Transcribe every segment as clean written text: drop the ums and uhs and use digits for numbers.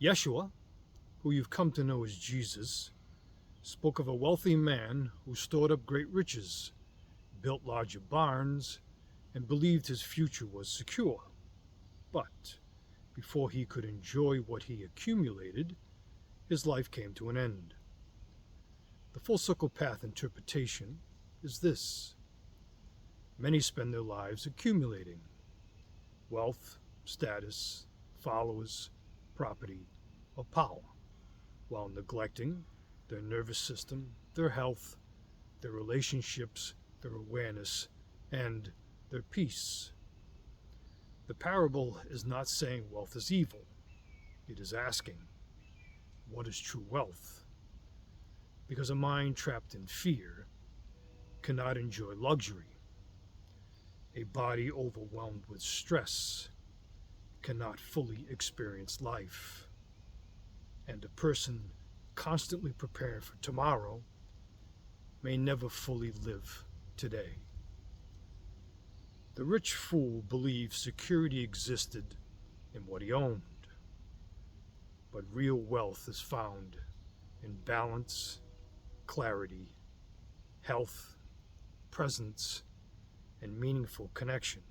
Yeshua, who you've come to know as Jesus, spoke of a wealthy man who stored up great riches, built larger barns, and believed his future was secure. But before he could enjoy what he accumulated, his life came to an end. The full circle path interpretation is this. Many spend their lives accumulating wealth, status, followers, property, or power, while neglecting their nervous system, their health, their relationships, their awareness, and their peace. The parable is not saying wealth is evil. It is asking, what is true wealth? Because a mind trapped in fear cannot enjoy luxury. A body overwhelmed with stress cannot fully experience life. And a person constantly preparing for tomorrow may never fully live today. The rich fool believed security existed in what he owned. But real wealth is found in balance, clarity, health, presence, and meaningful connection.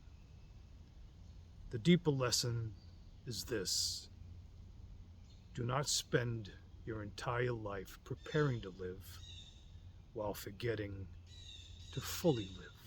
The deeper lesson is this. Do not spend your entire life preparing to live while forgetting to fully live.